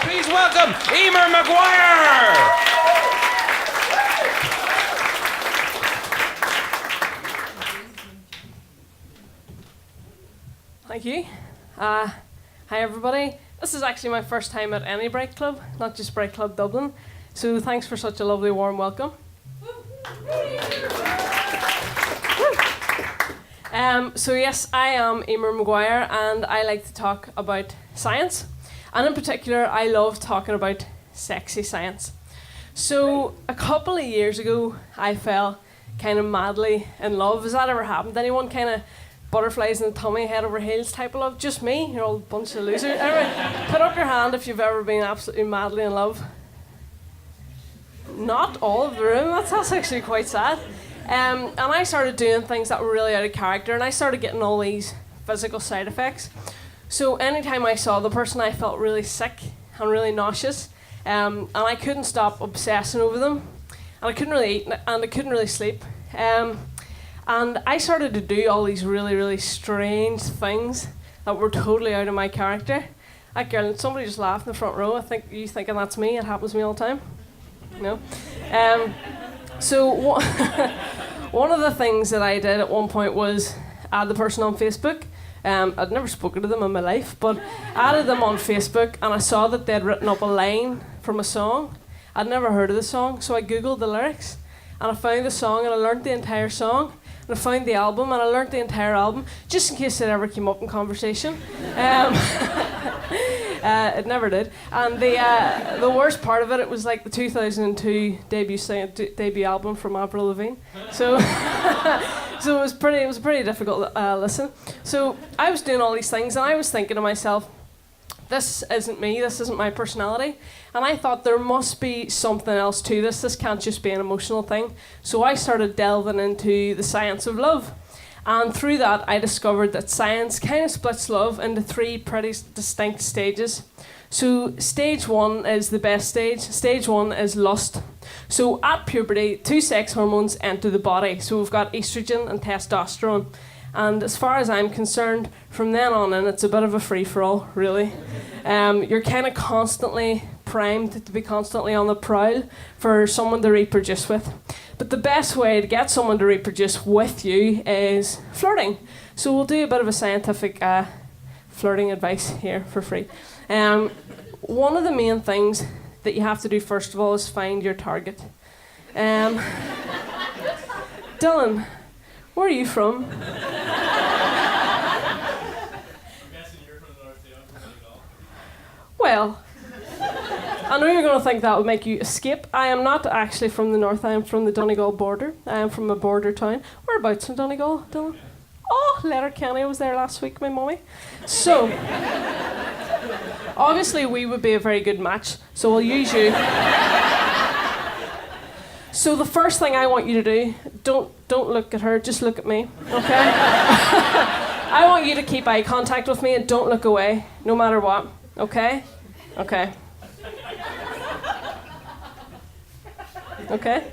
Please welcome Emer Maguire! Thank you. Hi everybody. This is actually my first time at any Bright Club, not just Bright Club Dublin. So thanks for such a lovely warm welcome. So yes, I am Emer Maguire and I like to talk about science. And in particular, I love talking about sexy science. So a couple of years ago, I fell kind of madly in love. Has that ever happened to anyone? Kind of butterflies in the tummy, head over heels type of love? Just me? You're all a bunch of losers. Anyway, put up your hand if you've ever been absolutely madly in love. Not all of the room. That's actually quite sad. And I started doing things that were really out of character, and I started getting all these physical side effects. So anytime I saw the person, I felt really sick and really nauseous, and I couldn't stop obsessing over them, and I couldn't really eat, and I couldn't really sleep. And I started to do all these really, really strange things that were totally out of my character. That girl, somebody just laughed in the front row. I think you thinking that's me. It happens to me all the time. No. So one of the things that I did at one point was add the person on Facebook. I'd never spoken to them in my life, but added them on Facebook, and I saw that they'd written up a line from a song. I'd never heard of the song, so I googled the lyrics, and I found the song, and I learnt the entire song, and I found the album, and I learnt the entire album, just in case it ever came up in conversation. It never did. And the worst part of it, it was like the 2002 debut album from Avril Lavigne. So, so it was a pretty difficult listen. So I was doing all these things, and I was thinking to myself, this isn't me, this isn't my personality. And I thought there must be something else to this. This can't just be an emotional thing. So I started delving into the science of love. And through that, I discovered that science kind of splits love into three pretty distinct stages. So stage one is the best stage. Stage one is lust. So at puberty, two sex hormones enter the body. So we've got estrogen and testosterone. And as far as I'm concerned, from then on in, it's a bit of a free-for-all, really. You're kind of constantly primed to be constantly on the prowl for someone to reproduce with. But the best way to get someone to reproduce with you is flirting. So we'll do a bit of a scientific flirting advice here for free. One of the main things that you have to do first of all is find your target. Dylan, where are you from? I'm guessing you're from the north, yeah, I'm from Donegal. Well, I know you're going to think that would make you escape. I am not actually from the north. I am from the Donegal border. I am from a border town. Whereabouts in Donegal, Dylan? Oh, Letterkenny. I was there last week, my mummy. So, obviously we would be a very good match, so we'll use you. So the first thing I want you to do, don't look at her, just look at me, okay? I want you to keep eye contact with me and don't look away, no matter what, okay? Okay. Okay?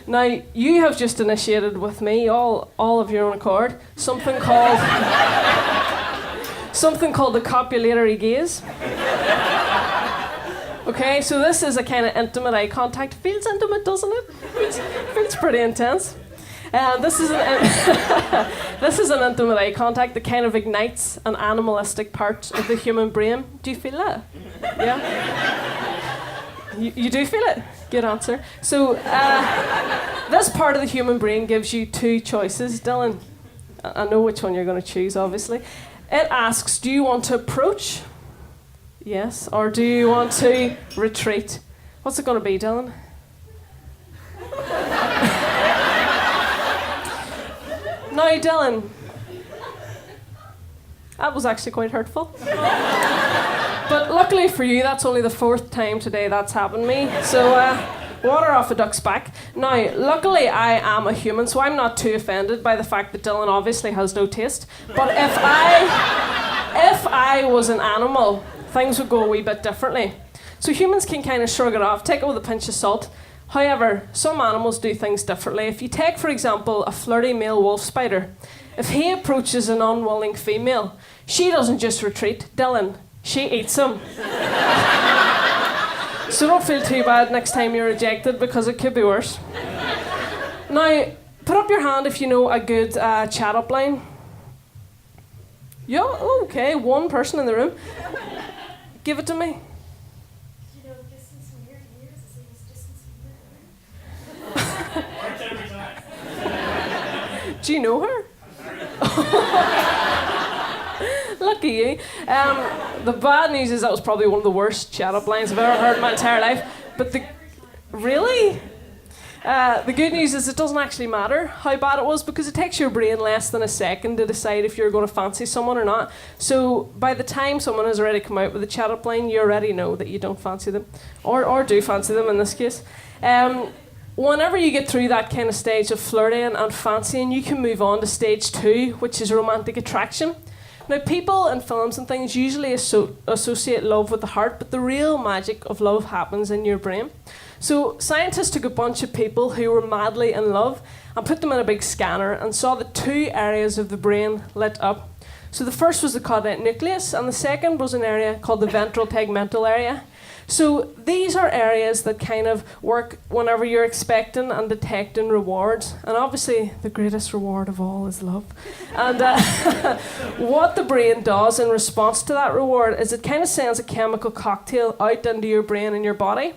Now, you have just initiated with me, all of your own accord, something called the copulatory gaze. Okay, so this is a kind of intimate eye contact. Feels intimate, doesn't it? Feels pretty intense. This is an intimate eye contact that kind of ignites an animalistic part of the human brain. Do you feel that? Yeah? You do feel it? Good answer. So this part of the human brain gives you two choices, Dylan. I know which one you're going to choose, obviously. It asks, do you want to approach? Yes. Or do you want to retreat? What's it going to be, Dylan? Now, Dylan, that was actually quite hurtful. But luckily for you, that's only the fourth time today that's happened to me. So, water off a duck's back. Now, luckily I am a human, so I'm not too offended by the fact that Dylan obviously has no taste. But if I was an animal, things would go a wee bit differently. So humans can kind of shrug it off, take it with a pinch of salt. However, some animals do things differently. If you take, for example, a flirty male wolf spider, if he approaches an unwilling female, she doesn't just retreat, Dylan, she eats him. So don't feel too bad next time you're rejected, because it could be worse. Now, put up your hand if you know a good chat-up line. Yeah, okay, one person in the room. Give it to me. You know, distance from here to here is the same as distance from here to here. Works every time. Do you know her? Lucky you. The bad news is that was probably one of the worst chat-up lines I've ever heard in my entire life. But really? The good news is it doesn't actually matter how bad it was, because it takes your brain less than a second to decide if you're going to fancy someone or not. So by the time someone has already come out with a chat-up line, you already know that you don't fancy them, or do fancy them in this case. Whenever you get through that kind of stage of flirting and fancying, you can move on to stage 2, which is romantic attraction. Now, people in films and things usually associate love with the heart, but the real magic of love happens in your brain. So scientists took a bunch of people who were madly in love and put them in a big scanner and saw that 2 areas of the brain lit up. So the first was the caudate nucleus, and the second was an area called the ventral tegmental area. So these are areas that kind of work whenever you're expecting and detecting rewards. And obviously the greatest reward of all is love. And what the brain does in response to that reward is it kind of sends a chemical cocktail out into your brain and your body.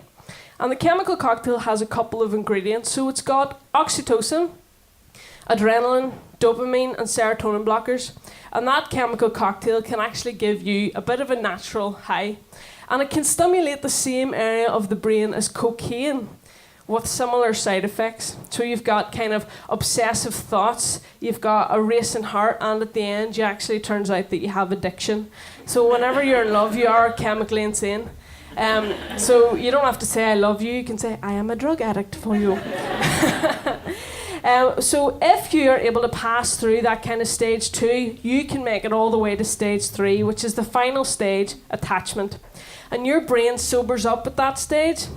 And the chemical cocktail has a couple of ingredients. So it's got oxytocin, adrenaline, dopamine and serotonin blockers. And that chemical cocktail can actually give you a bit of a natural high. And it can stimulate the same area of the brain as cocaine with similar side effects. So you've got kind of obsessive thoughts, you've got a racing heart, and at the end, you actually turns out that you have addiction. So whenever you're in love, you are chemically insane. So you don't have to say I love you, you can say I am a drug addict for you. So if you are able to pass through that kind of stage 2, you can make it all the way to stage 3, which is the final stage, attachment. And your brain sobers up at that stage,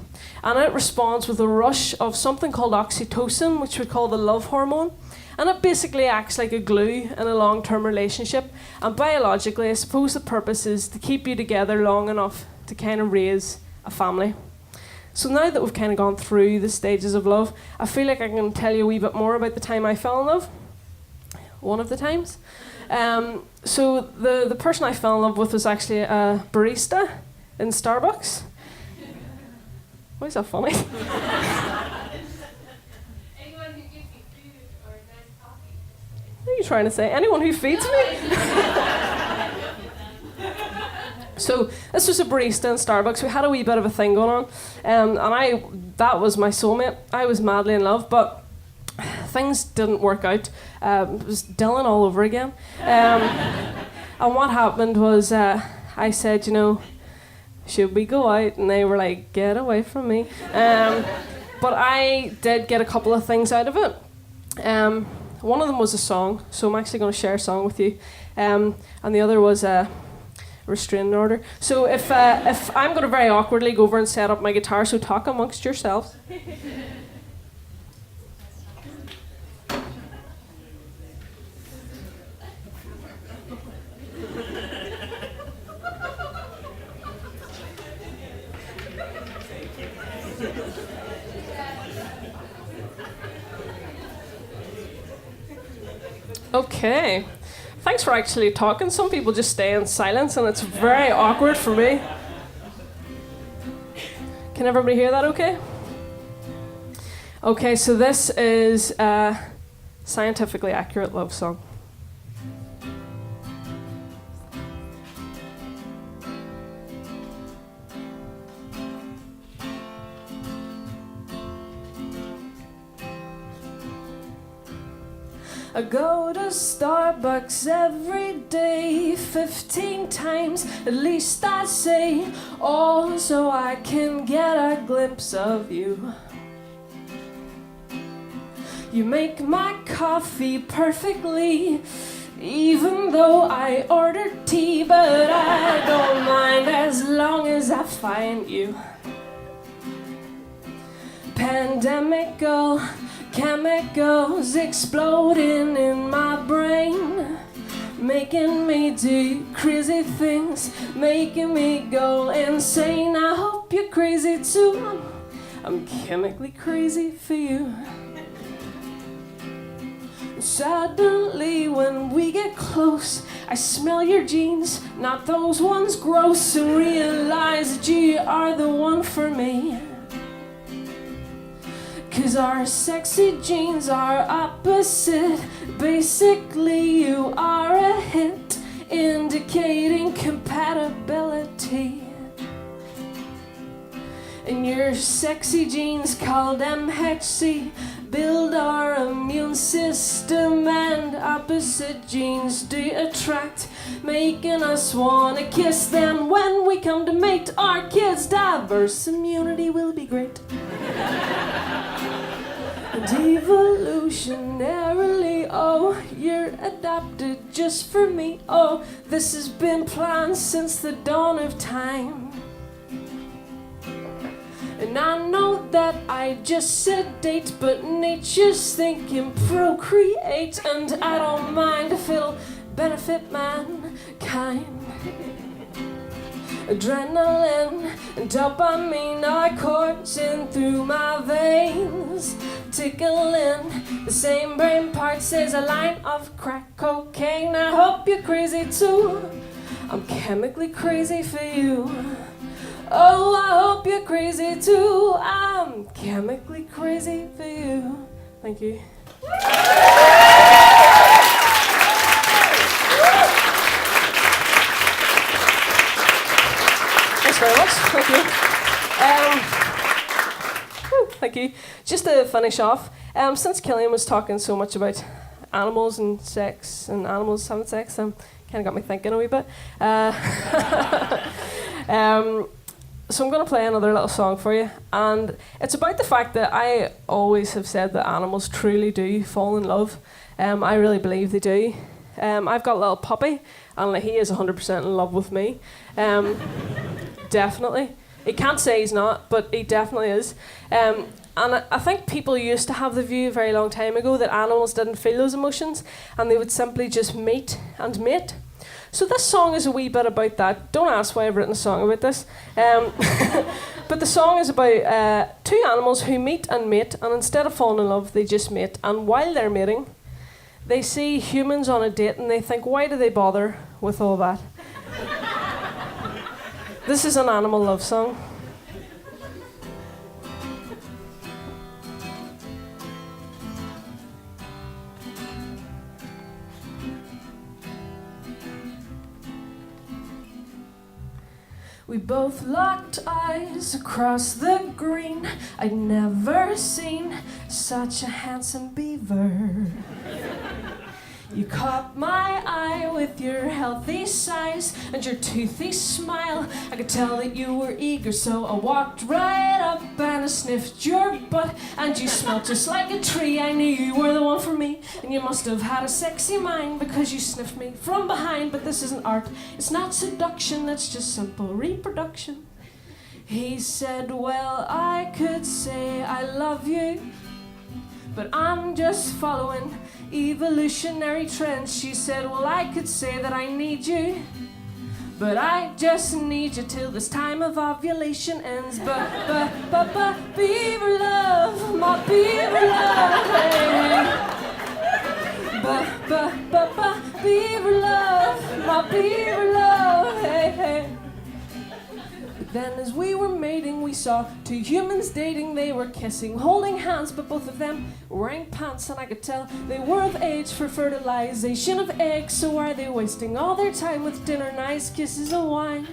and it responds with a rush of something called oxytocin, which we call the love hormone. And it basically acts like a glue in a long-term relationship. And biologically, I suppose the purpose is to keep you together long enough to kind of raise a family. So now that we've kind of gone through the stages of love, I feel like I can tell you a wee bit more about the time I fell in love. One of the times. So the person I fell in love with was actually a barista in Starbucks. Why is that funny? Anyone who gives you food or nice coffee. What are you trying to say? Anyone who feeds me? So this was a barista in Starbucks. We had a wee bit of a thing going on, and that was my soulmate. I was madly in love, but things didn't work out. It was Dylan all over again. And what happened was I said, should we go out? And they were like, get away from me. But I did get a couple of things out of it. One of them was a song, so I'm actually going to share a song with you. And the other was a restraining order. So if I'm going to very awkwardly go over and set up my guitar, so talk amongst yourselves. Okay. Thanks for actually talking. Some people just stay in silence and it's very awkward for me. Can everybody hear that okay? Okay, so this is a scientifically accurate love song. I go to Starbucks every day, 15 times at least I say, all so I can get a glimpse of you. You make my coffee perfectly, even though I ordered tea, but I don't mind as long as I find you. Pandemical chemicals exploding in my brain, making me do crazy things, making me go insane. I hope you're crazy too. I'm chemically crazy for you. Suddenly when we get close, I smell your jeans, not those ones gross, and realize that you are the one for me. 'Cause our sexy jeans are opposite. Basically you are a hit, indicating compatibility. And your sexy jeans called MHC build our immune system, and opposite genes do attract, making us wanna kiss them when we come to mate our kids. Diverse immunity will be great. And evolutionarily, oh, you're adopted just for me. Oh, this has been planned since the dawn of time. And I know that I just said date, but nature's thinking procreate, and I don't mind if it'll benefit mankind. Adrenaline and dopamine are coursing through my veins, tickling the same brain parts as a line of crack cocaine. I hope you're crazy too. I'm chemically crazy for you. Oh, I hope you're crazy too. I'm chemically crazy for you. Thank you. Thanks very much. Thank you. Thank you. Just to finish off, since Killian was talking so much about animals and sex and animals having sex, kind of got me thinking a wee bit. So I'm going to play another little song for you, and it's about the fact that I always have said that animals truly do fall in love. I really believe they do. I've got a little puppy, and he is 100% in love with me. Definitely. He can't say he's not, but he definitely is. And I think people used to have the view a very long time ago that animals didn't feel those emotions, and they would simply just meet and mate. So this song is a wee bit about that. Don't ask why I've written a song about this. But the song is about two animals who meet and mate, and instead of falling in love, they just mate. And while they're mating, they see humans on a date and they think, why do they bother with all that? This is an animal love song. We both locked eyes across the green. I'd never seen such a handsome beaver. You caught my eye with your healthy size and your toothy smile. I could tell that you were eager, so I walked right up and I sniffed your butt. And you smelled just like a tree. I knew you were the one for me. And you must have had a sexy mind because you sniffed me from behind. But this isn't art, it's not seduction, that's just simple reproduction. He said, well, I could say I love you, but I'm just following evolutionary trends. She said, well, I could say that I need you, but I just need you till this time of ovulation ends. But, beaver love, my beaver love, hey. Beaver love, my beaver love, hey, hey. Then as we were mating, we saw two humans dating. They were kissing, holding hands, but both of them were wearing pants, and I could tell they were of age for fertilization of eggs. So why are they wasting all their time with dinner, nice kisses and wine?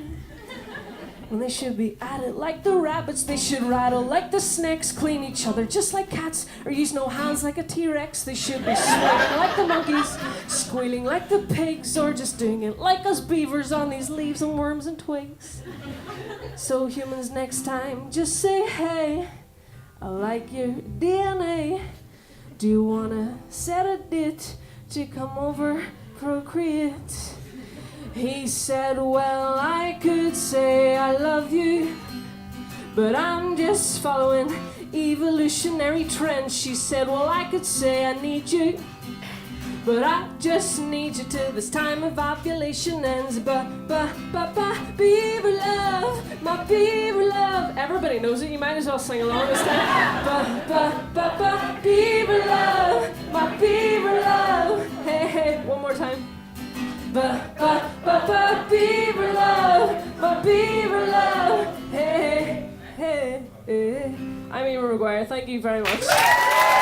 When they should be at it like the rabbits, they should rattle like the snakes, clean each other just like cats, or use no hands like a T-Rex. They should be swinging like the monkeys, squealing like the pigs, or just doing it like us beavers on these leaves and worms and twigs. So humans, next time, just say, hey, I like your DNA. Do you wanna set a date to come over, procreate? He said, well, I could say I love you, but I'm just following evolutionary trends. She said, well, I could say I need you, but I just need you till this time of ovulation ends. But, beaver love, my beaver love, everybody knows it. You might as well sing along this time. Ba ba ba ba, Beaver love, my Beaver love. Hey hey, one more time. Ba ba ba ba, Beaver love, my Beaver love. Hey hey hey. I'm Emer Maguire. Thank you very much.